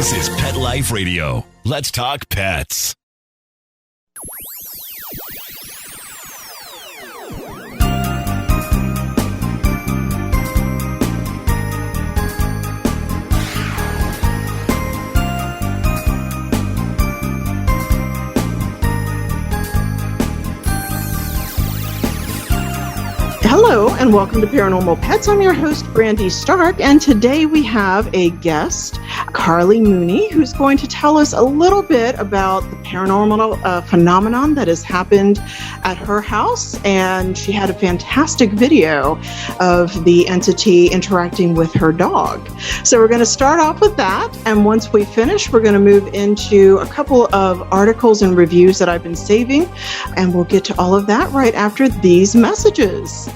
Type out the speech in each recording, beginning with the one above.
This is Pet Life Radio. Let's talk pets. Hello and welcome to Paranormal Pets. I'm your host, Brandy Stark, and today we have a guest, Carlee Mooney, who's going to tell us a little bit about the paranormal phenomenon that has happened at her house. And she had a fantastic video of the entity interacting with her dog. So we're going to start off with that, and once we finish, we're going to move into a couple of articles and reviews that I've been saving, and we'll get to all of that right after these messages.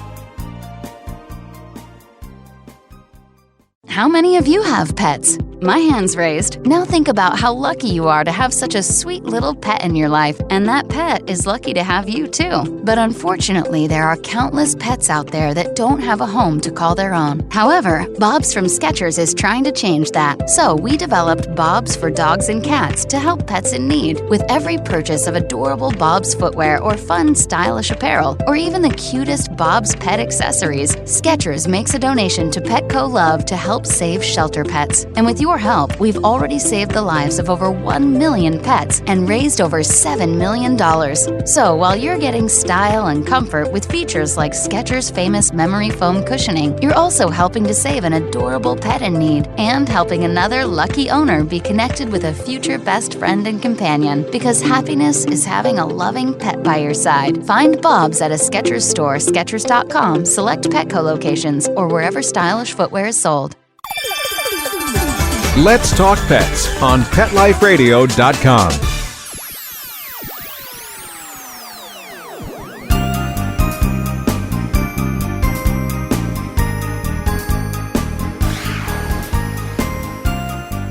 How many of you have pets? My hand's raised. Now think about how lucky you are to have such a sweet little pet in your life, and that pet is lucky to have you too. But unfortunately, there are countless pets out there that don't have a home to call their own. However, Bob's from Skechers is trying to change that. So we developed Bob's for dogs and cats to help pets in need. With every purchase of adorable Bob's footwear or fun, stylish apparel, or even the cutest Bob's pet accessories, Skechers makes a donation to Petco Love to help save shelter pets. And with your help, we've already saved the lives of over 1 million pets and raised over $7 million. So while you're getting style and comfort with features like Skechers' famous memory foam cushioning, you're also helping to save an adorable pet in need and helping another lucky owner be connected with a future best friend and companion, because happiness is having a loving pet by your side. Find Bob's at a Skechers store, Skechers.com, select Petco locations, or wherever stylish footwear is sold. Let's Talk Pets on PetLifeRadio.com.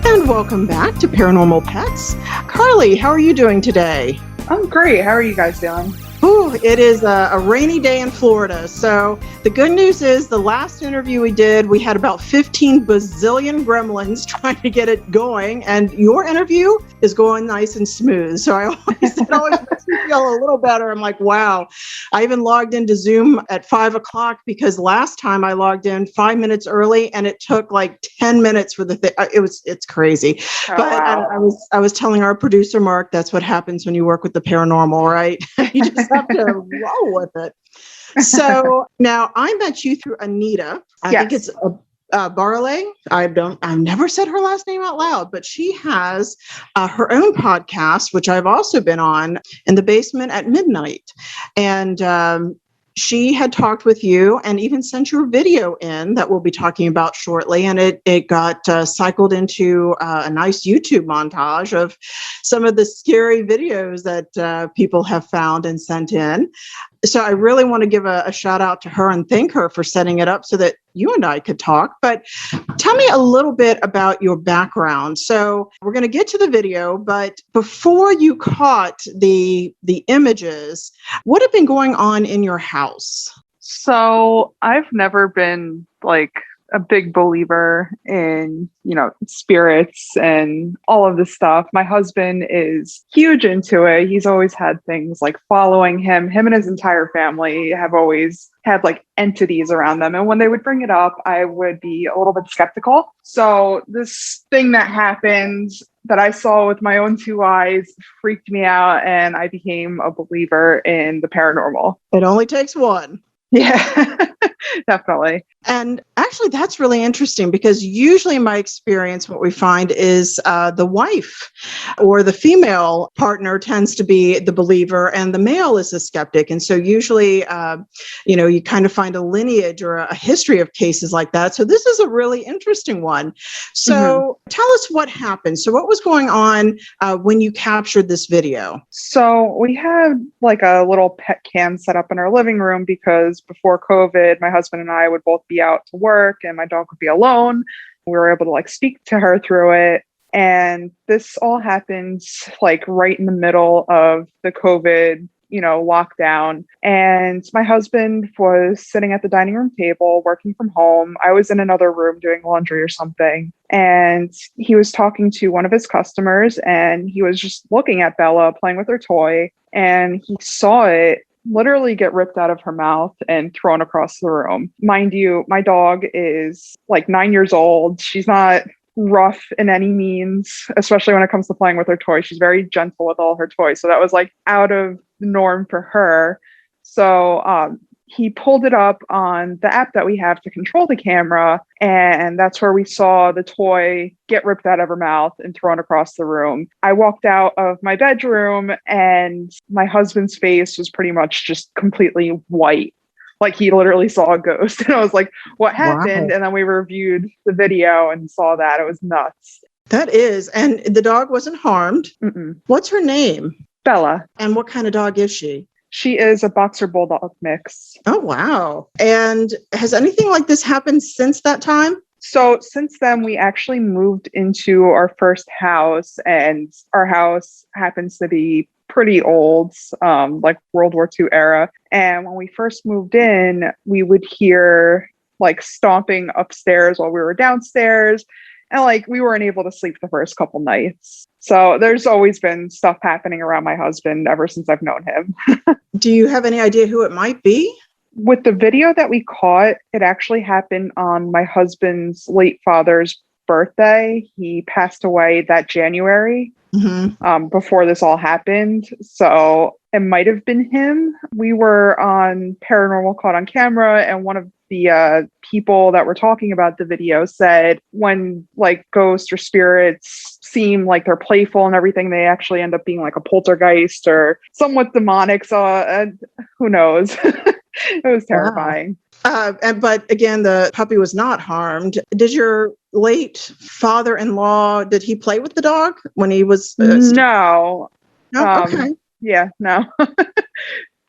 And welcome back to Paranormal Pets. Carlee, how are you doing today? I'm great. How are you guys doing? Ooh, it is a rainy day in Florida. So the good news is the last interview we did, we had about 15 bazillion gremlins trying to get it going. And your interview is going nice and smooth. So it always makes me feel a little better. I'm like, wow. I even logged into Zoom at 5 o'clock because last time I logged in 5 minutes early and it took like 10 minutes for the thing. It's crazy. Oh, but wow. I was telling our producer, Mark, that's what happens when you work with the paranormal, right? You just have to roll with it. So now I met you through Anita. I think it's Barley. I've never said her last name out loud, but she has her own podcast, which I've also been on, In the Basement at Midnight. And she had talked with you and even sent your video in that we'll be talking about shortly. And it got cycled into a nice YouTube montage of some of the scary videos that people have found and sent in. So I really want to give a shout out to her and thank her for setting it up so that you and I could talk. But tell me a little bit about your background. So we're going to get to the video, but before you caught the images, what had been going on in your house? So I've never been like a big believer in, spirits and all of this stuff. My husband is huge into it. He's always had things like following him. Him and his entire family have always had like entities around them. And when they would bring it up, I would be a little bit skeptical. So this thing that happened that I saw with my own two eyes freaked me out, and I became a believer in the paranormal. It only takes one. Yeah, definitely. And actually, that's really interesting because usually in my experience, what we find is the wife or the female partner tends to be the believer and the male is a skeptic. And so usually, you kind of find a lineage or a history of cases like that. So this is a really interesting one. So tell us what happened. So what was going on when you captured this video? So we had like a little pet cam set up in our living room because before COVID, my husband and I would both be out to work and my dog would be alone. We were able to like speak to her through it. And this all happened like right in the middle of the COVID locked down. And my husband was sitting at the dining room table working from home. I was in another room doing laundry or something. And he was talking to one of his customers, and he was just looking at Bella playing with her toy. And he saw it literally get ripped out of her mouth and thrown across the room. Mind you, my dog is like 9 years old. She's not rough in any means, especially when it comes to playing with her toys. She's very gentle with all her toys. So that was like out of the norm for her. So he pulled it up on the app that we have to control the camera. And that's where we saw the toy get ripped out of her mouth and thrown across the room. I walked out of my bedroom and my husband's face was pretty much just completely white. Like he literally saw a ghost. And I was like, what happened? Wow. And then we reviewed the video and saw that. It was nuts. That is. And the dog wasn't harmed. Mm-mm. What's her name? Bella. And what kind of dog is she? She is a boxer bulldog mix. Oh, wow. And has anything like this happened since that time? So since then, we actually moved into our first house, and our house happens to be pretty old, like World War II era. And when we first moved in, we would hear like stomping upstairs while we were downstairs. And like we weren't able to sleep the first couple nights. So there's always been stuff happening around my husband ever since I've known him. Do you have any idea who it might be? With the video that we caught, it actually happened on my husband's late father's birthday. He passed away that January, before this all happened. So it might have been him. We were on Paranormal Caught on Camera, and one of the people that were talking about the video said when like ghosts or spirits seem like they're playful and everything, they actually end up being like a poltergeist or somewhat demonic. So who knows? It was terrifying. Wow. But again, the puppy was not harmed. Did your late father-in-law, did he play with the dog when he was? No. No? Okay. Yeah, no.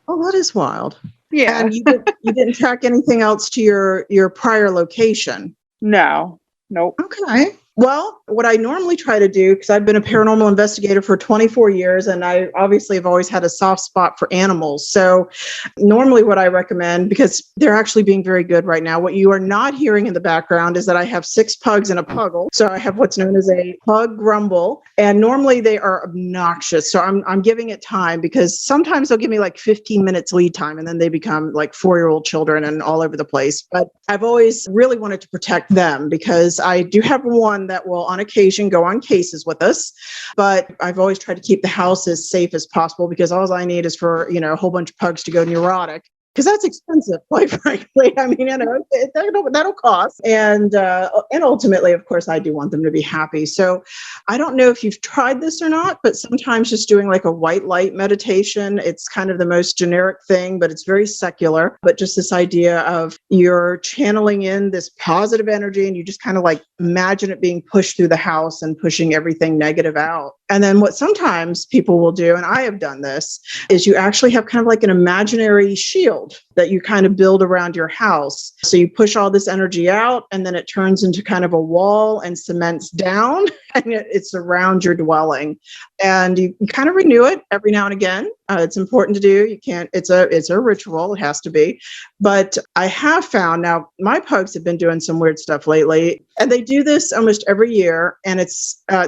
Oh, that is wild. Yeah. And you didn't track anything else to your prior location? No. Nope. Okay. Well, what I normally try to do, because I've been a paranormal investigator for 24 years, and I obviously have always had a soft spot for animals. So normally what I recommend, because they're actually being very good right now, what you are not hearing in the background is that I have 6 pugs and a puggle. So I have what's known as a pug grumble. And normally they are obnoxious. So I'm giving it time, because sometimes they'll give me like 15 minutes lead time, and then they become like 4-year-old children and all over the place. But I've always really wanted to protect them, because I do have one that will on occasion go on cases with us, but I've always tried to keep the house as safe as possible, because all I need is for, a whole bunch of pugs to go neurotic, because that's expensive, quite frankly. I mean, that'll cost. And ultimately, of course, I do want them to be happy. So I don't know if you've tried this or not, but sometimes just doing like a white light meditation, it's kind of the most generic thing, but it's very secular. But just this idea of you're channeling in this positive energy, and you just kind of like imagine it being pushed through the house and pushing everything negative out. And then what sometimes people will do, and I have done this, is you actually have kind of like an imaginary shield that you kind of build around your house. So you push all this energy out, and then it turns into kind of a wall and cements down, and it's around your dwelling. And you kind of renew it every now and again. It's important to do. You can't, it's a ritual. It has to be. But I have found now, my pugs have been doing some weird stuff lately, and they do this almost every year. And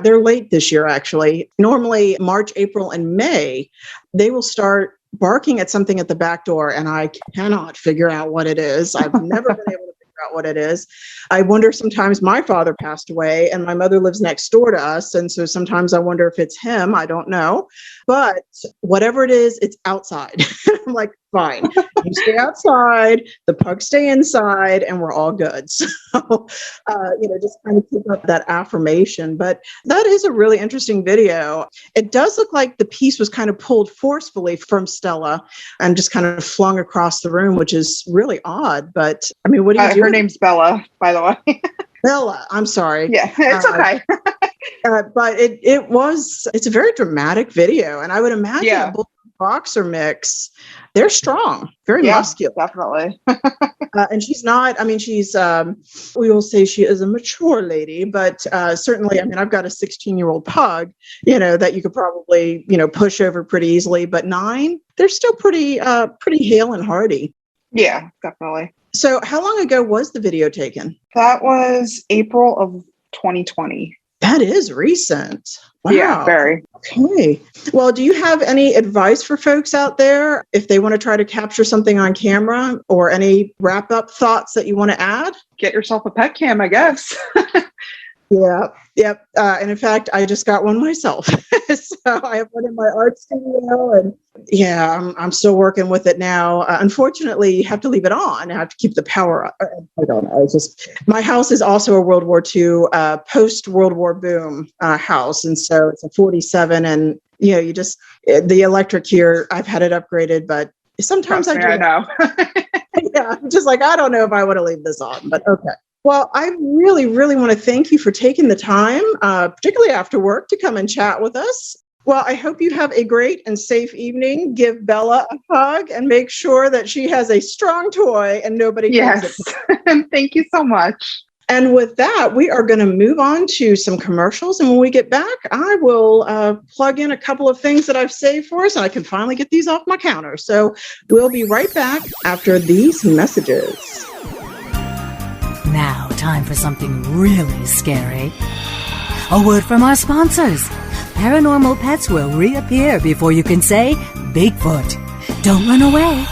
they're late this year, actually. Normally March, April, and May, they will start barking at something at the back door, and I cannot figure out what it is. I've never been able to figure out what it is. I wonder, sometimes my father passed away and my mother lives next door to us, and so sometimes I wonder if it's him. I don't know. But whatever it is, it's outside. I'm like, fine, you stay outside, the pugs stay inside, and we're all good. So, just kind of keep up that affirmation. But that is a really interesting video. It does look like the piece was kind of pulled forcefully from Stella and just kind of flung across the room, which is really odd. But I mean, what do you do? Her name's Bella, by the way. Bella, I'm sorry. Yeah, it's okay. But it's a very dramatic video. And I would imagine boxer mix, they're strong, very muscular. Definitely. And she's not, I mean, she's, we will say she is a mature lady, but certainly, I mean, I've got a 16-year-old pug, that you could probably, push over pretty easily, but 9, they're still pretty hale and hardy. Yeah, definitely. So how long ago was the video taken? That was April of 2020. That is recent. Wow. Yeah, very. Okay. Well, do you have any advice for folks out there if they want to try to capture something on camera, or any wrap-up thoughts that you want to add? Get yourself a pet cam, I guess. Yeah. Yep. And in fact, I just got one myself. So I have one in my art studio, and I'm still working with it now. Unfortunately, you have to leave it on. I have to keep the power up. I don't know. It's just, my house is also a World War II, post-World War boom house. And so it's a 47, and you just, the electric here, I've had it upgraded, but sometimes I know. Yeah. I'm just like, I don't know if I want to leave this on, but okay. Well, I really, really want to thank you for taking the time, particularly after work, to come and chat with us. Well, I hope you have a great and safe evening. Give Bella a hug and make sure that she has a strong toy and nobody Yes. Thank you so much. And with that, we are going to move on to some commercials. And when we get back, I will plug in a couple of things that I've saved for us, and I can finally get these off my counter. So we'll be right back after these messages. Now, time for something really scary. A word from our sponsors. Paranormal Pets will reappear before you can say Bigfoot. Don't run away.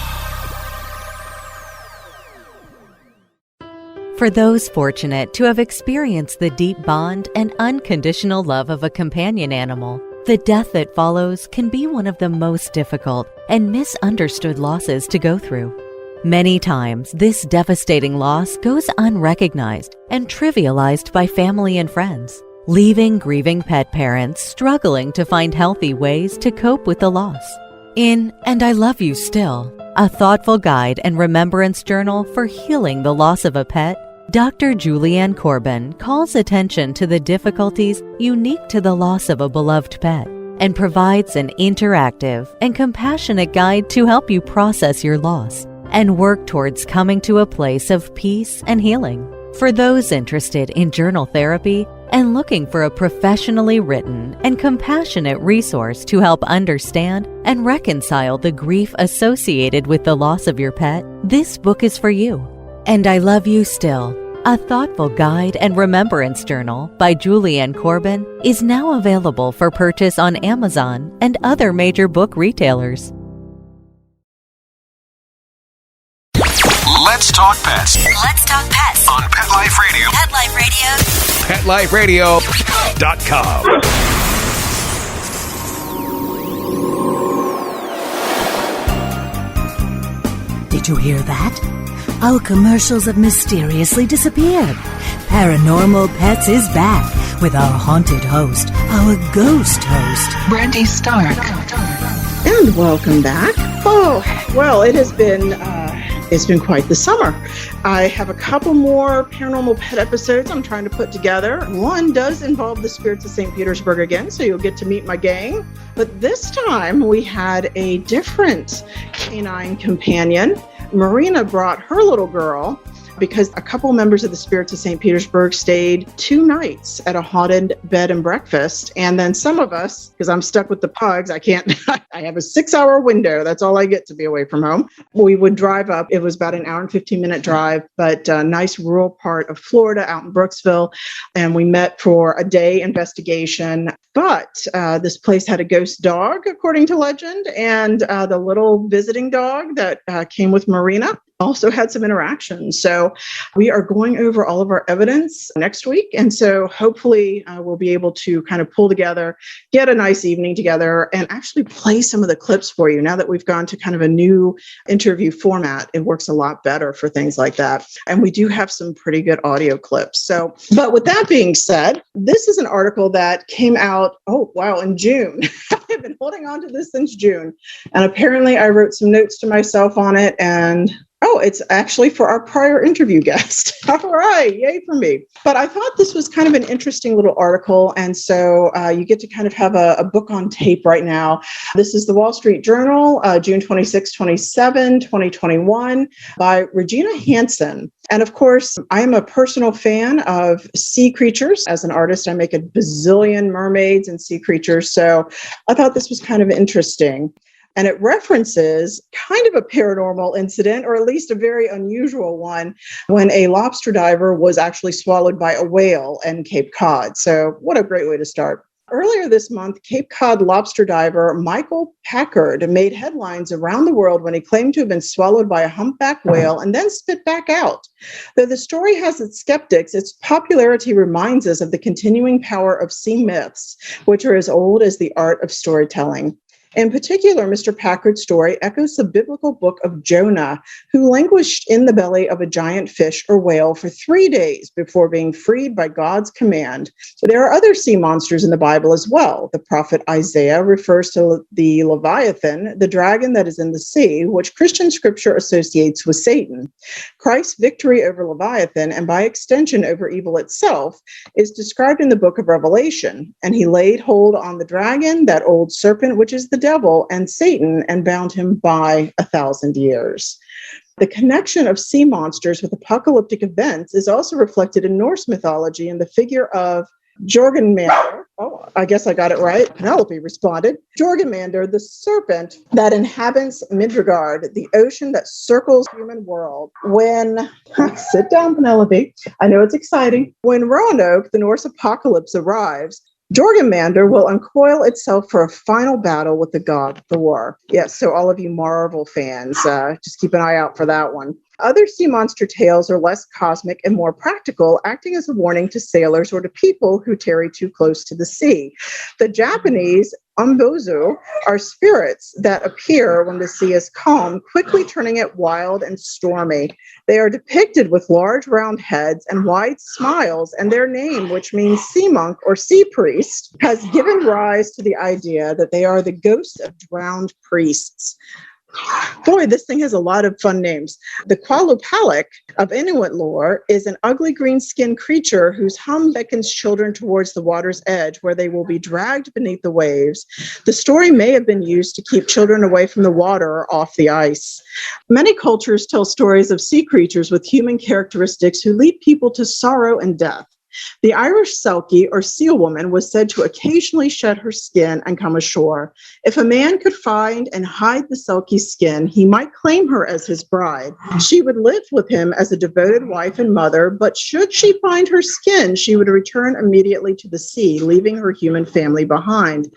For those fortunate to have experienced the deep bond and unconditional love of a companion animal, the death that follows can be one of the most difficult and misunderstood losses to go through. Many times, this devastating loss goes unrecognized and trivialized by family and friends, leaving grieving pet parents struggling to find healthy ways to cope with the loss. In And I Love You Still, a thoughtful guide and remembrance journal for healing the loss of a pet, Dr. Julianne Corbin calls attention to the difficulties unique to the loss of a beloved pet and provides an interactive and compassionate guide to help you process your loss and work towards coming to a place of peace and healing. For those interested in journal therapy and looking for a professionally written and compassionate resource to help understand and reconcile the grief associated with the loss of your pet, this book is for you. And I Love You Still, a thoughtful guide and remembrance journal by Julianne Corbin, is now available for purchase on Amazon and other major book retailers. Let's talk pets Let's talk pets on Pet Life Radio. Pet Life Radio. PetLifeRadio.com. Did you hear that? Our commercials have mysteriously disappeared. Paranormal Pets is back with our haunted host, our ghost host, Brandy Stark. And welcome back. Oh, well, it's been quite the summer. I have a couple more Paranormal Pet episodes I'm trying to put together. One does involve the spirits of St. Petersburg again, so you'll get to meet my gang. But this time we had a different canine companion. Marina brought her little girl because a couple members of the Spirits of St. Petersburg stayed 2 nights at a haunted bed and breakfast. And then some of us, because I'm stuck with the pugs, I have a 6-hour window. That's all I get to be away from home. We would drive up. It was about an hour and 15-minute drive, but a nice rural part of Florida out in Brooksville. And we met for a day investigation. But this place had a ghost dog, according to legend, and the little visiting dog that came with Marina also had some interactions. So we are going over all of our evidence next week. And so hopefully we'll be able to kind of pull together, get a nice evening together, and actually play some of the clips for you. Now that we've gone to kind of a new interview format, it works a lot better for things like that. And we do have some pretty good audio clips. So, but with that being said, this is an article that came out, in June. I've been holding on to this since June. And apparently I wrote some notes to myself on it, and Oh, it's actually for our prior interview guest. All right, yay for me. But I thought this was kind of an interesting little article. And so you get to kind of have a book on tape right now. This is the Wall Street Journal, June 26, 27, 2021, by Regina Hansen. And of course, I am a personal fan of sea creatures. As an artist, I make a bazillion mermaids and sea creatures. So I thought this was kind of interesting. And it references kind of a paranormal incident, or at least a very unusual one, when a lobster diver was actually swallowed by a whale in Cape Cod. So what a great way to start. Earlier this month, Cape Cod lobster diver Michael Packard made headlines around the world when he claimed to have been swallowed by a humpback whale and then spit back out. Though the story has its skeptics, its popularity reminds us of the continuing power of sea myths, which are as old as the art of storytelling. In particular, Mr. Packard's story echoes the biblical book of Jonah, who languished in the belly of a giant fish or whale for 3 days before being freed by God's command. There are other sea monsters in the Bible as well. The prophet Isaiah refers to the Leviathan, the dragon that is in the sea, which Christian scripture associates with Satan. Christ's victory over Leviathan, and by extension over evil itself, is described in the book of Revelation. And he laid hold on the dragon, that old serpent, which is the devil, and Satan, and bound him by 1,000 years. The connection of sea monsters with apocalyptic events is also reflected in Norse mythology in the figure of Jorgenmander. Oh, I guess I got it right. Penelope responded. Jorgenmander, the serpent that inhabits Midgard, the ocean that circles the human world. Sit down, Penelope. I know it's exciting. When Roanoke, the Norse apocalypse, arrives, Jorgenmander will uncoil itself for a final battle with the god Thor. Yes, so all of you Marvel fans, just keep an eye out for that one. Other sea monster tales are less cosmic and more practical, acting as a warning to sailors or to people who tarry too close to the sea. The Japanese umbozu are spirits that appear when the sea is calm, quickly turning it wild and stormy. They are depicted with large round heads and wide smiles, and their name, which means sea monk or sea priest, has given rise to the idea that they are the ghosts of drowned priests. Boy, this thing has a lot of fun names. The Qualupalik of Inuit lore is an ugly green-skinned creature whose hum beckons children towards the water's edge, where they will be dragged beneath the waves. The story may have been used to keep children away from the water or off the ice. Many cultures tell stories of sea creatures with human characteristics who lead people to sorrow and death. The Irish Selkie, or seal woman, was said to occasionally shed her skin and come ashore. If a man could find and hide the Selkie's skin, he might claim her as his bride. She would live with him as a devoted wife and mother, but should she find her skin, she would return immediately to the sea, leaving her human family behind.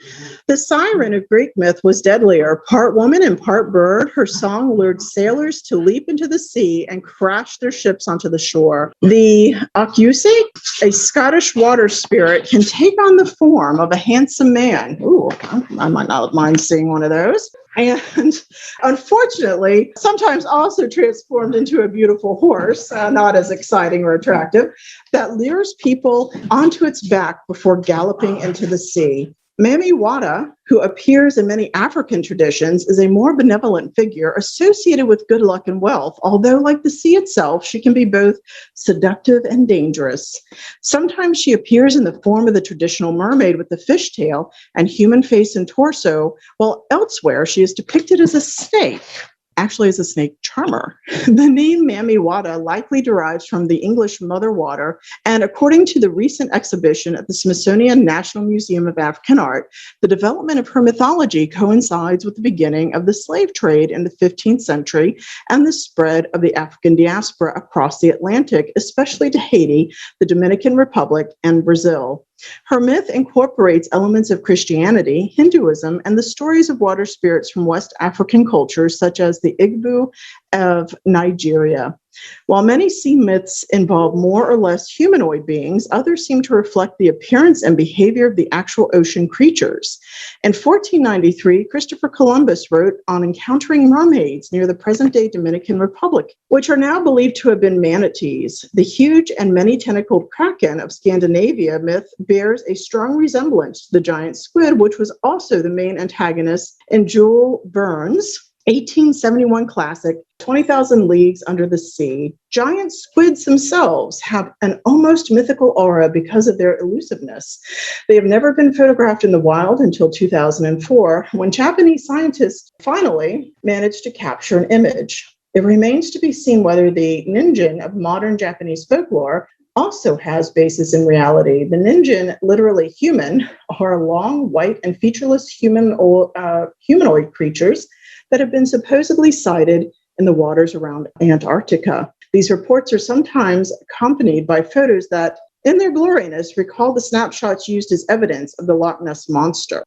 The siren of Greek myth was deadlier. Part woman and part bird, her song lured sailors to leap into the sea and crash their ships onto the shore. The Akuse, a Scottish water spirit, can take on the form of a handsome man. Ooh, I might not mind seeing one of those. And unfortunately, sometimes also transformed into a beautiful horse, not as exciting or attractive, that lures people onto its back before galloping into the sea. Mami Wata, who appears in many African traditions, is a more benevolent figure associated with good luck and wealth, although, like the sea itself, she can be both seductive and dangerous. Sometimes she appears in the form of the traditional mermaid with the fishtail and human face and torso, while elsewhere she is depicted as a snake. Actually is a snake charmer. The name Mami Wata likely derives from the English mother water, and according to the recent exhibition at the Smithsonian National Museum of African Art, the development of her mythology coincides with the beginning of the slave trade in the 15th century and the spread of the African diaspora across the Atlantic, especially to Haiti, the Dominican Republic, and Brazil. Her myth incorporates elements of Christianity, Hinduism, and the stories of water spirits from West African cultures, such as the Igbo of Nigeria. While many sea myths involve more or less humanoid beings, others seem to reflect the appearance and behavior of the actual ocean creatures. In 1493, Christopher Columbus wrote on encountering mermaids near the present-day Dominican Republic, which are now believed to have been manatees. The huge and many-tentacled kraken of Scandinavia myth bears a strong resemblance to the giant squid, which was also the main antagonist in Jules Verne's 1871 classic, 20,000 Leagues Under the Sea. Giant squids themselves have an almost mythical aura because of their elusiveness. They have never been photographed in the wild until 2004, when Japanese scientists finally managed to capture an image. It remains to be seen whether the ninjin of modern Japanese folklore also has basis in reality. The ninjin, literally human, are long, white, and featureless humanoid creatures that have been supposedly sighted in the waters around Antarctica. These reports are sometimes accompanied by photos that, in their blurriness, recall the snapshots used as evidence of the Loch Ness Monster.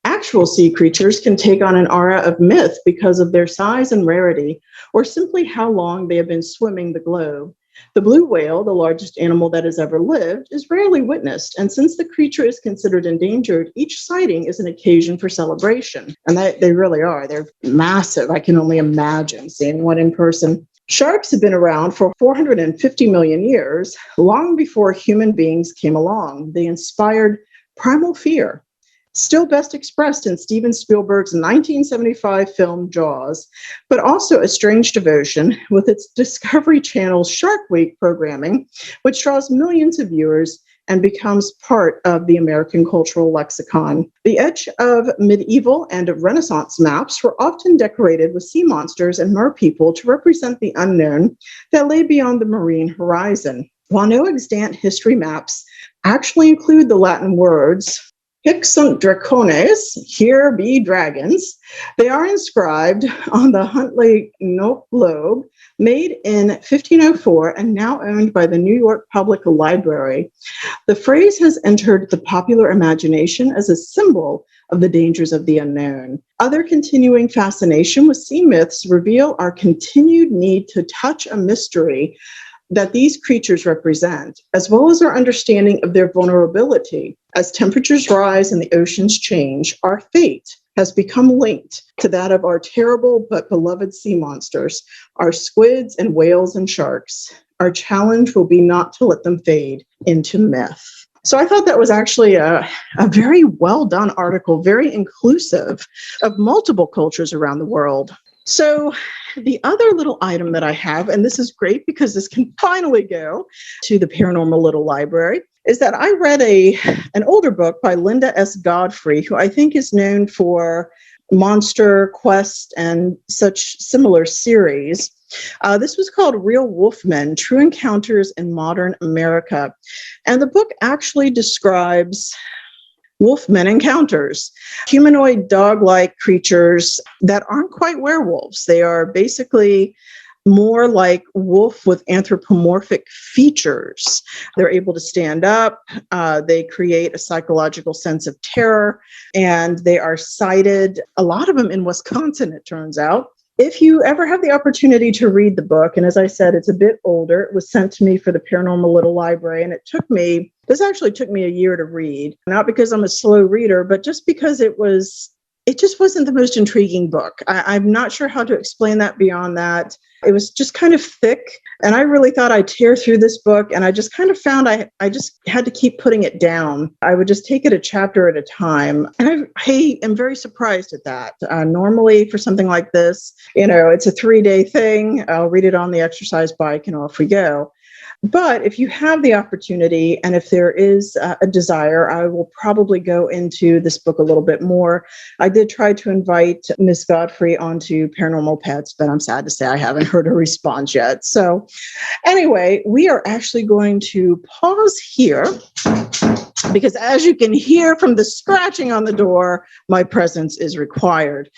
Actual sea creatures can take on an aura of myth because of their size and rarity, or simply how long they have been swimming the globe. The blue whale, the largest animal that has ever lived, is rarely witnessed, and since the creature is considered endangered, each sighting is an occasion for celebration. And they really are. They're massive. I can only imagine seeing one in person. Sharks have been around for 450 million years, long before human beings came along. They inspired primal fear, still best expressed in Steven Spielberg's 1975 film Jaws, but also a strange devotion with its Discovery Channel's Shark Week programming, which draws millions of viewers and becomes part of the American cultural lexicon. The edge of medieval and Renaissance maps were often decorated with sea monsters and merpeople to represent the unknown that lay beyond the marine horizon. While no extant history maps actually include the Latin words Hic sunt dracones, here be dragons, they are inscribed on the Huntley Note Globe, made in 1504 and now owned by the New York Public Library. The phrase has entered the popular imagination as a symbol of the dangers of the unknown. Other continuing fascination with sea myths reveal our continued need to touch a mystery that these creatures represent, as well as our understanding of their vulnerability. As temperatures rise and the oceans change, our fate has become linked to that of our terrible but beloved sea monsters, our squids and whales and sharks. Our challenge will be not to let them fade into myth. So I thought that was actually a very well done article, very inclusive of multiple cultures around the world. So the other little item that I have, and this is great because this can finally go to the Paranormal Little Library, is that I read an older book by Linda S. Godfrey, who I think is known for Monster Quest and such similar series. This was called Real Wolfmen, True Encounters in Modern America. And the book actually describes wolfmen encounters, humanoid dog-like creatures that aren't quite werewolves. They are basically more like wolf with anthropomorphic features. They're able to stand up. They create a psychological sense of terror, and they are sighted, a lot of them in Wisconsin, it turns out. If you ever have the opportunity to read the book, and as I said, it's a bit older, it was sent to me for the Paranormal Little Library, and this actually took me a year to read, not because I'm a slow reader, but just because it just wasn't the most intriguing book. I'm not sure how to explain that beyond that. It was just kind of thick, and I really thought I'd tear through this book, and I just kind of found I just had to keep putting it down. I would just take it a chapter at a time, and I am very surprised at that. Normally, for something like this, it's a 3-day thing. I'll read it on the exercise bike, and off we go. But if you have the opportunity, and if there is a desire, I will probably go into this book a little bit more. I did try to invite Ms. Godfrey onto Paranormal Pets, but I'm sad to say I haven't heard a response yet. So anyway, we are actually going to pause here because, as you can hear from the scratching on the door, my presence is required.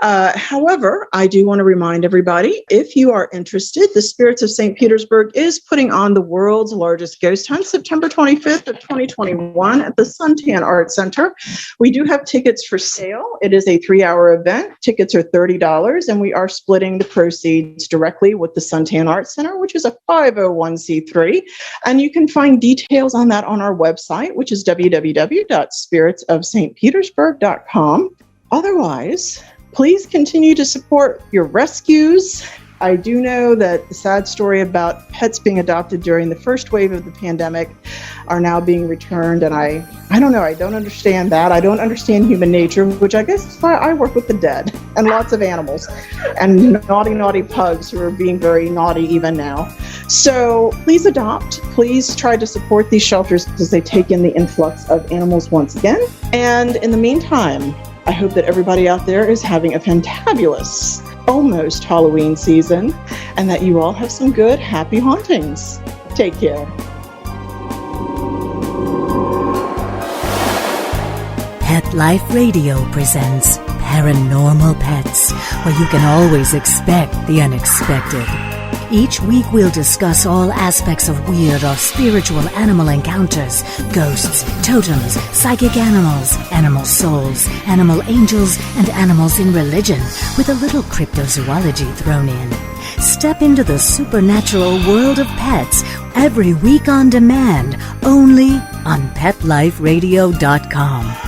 However, I do want to remind everybody, if you are interested, the Spirits of St. Petersburg is putting on the world's largest ghost hunt, September 25th of 2021 at the Suntan Art Center. We do have tickets for sale. It is a 3-hour event. Tickets are $30, and we are splitting the proceeds directly with the Suntan Art Center, which is a 501c3. And you can find details on that on our website, which is www.spiritsofstpetersburg.com. Otherwise, please continue to support your rescues. I do know that the sad story about pets being adopted during the first wave of the pandemic are now being returned, and I I don't know. I don't understand that. I don't understand human nature, which I guess is why I work with the dead and lots of animals and naughty pugs who are being very naughty even now. So please adopt. Please try to support these shelters as they take in the influx of animals once again. And in the meantime, I hope that everybody out there is having a fantabulous, almost Halloween season, and that you all have some good, happy hauntings. Take care. Pet Life Radio presents Paranormal Pets, where you can always expect the unexpected. Each week we'll discuss all aspects of weird or spiritual animal encounters, ghosts, totems, psychic animals, animal souls, animal angels, and animals in religion, with a little cryptozoology thrown in. Step into the supernatural world of pets every week on demand, only on PetLifeRadio.com.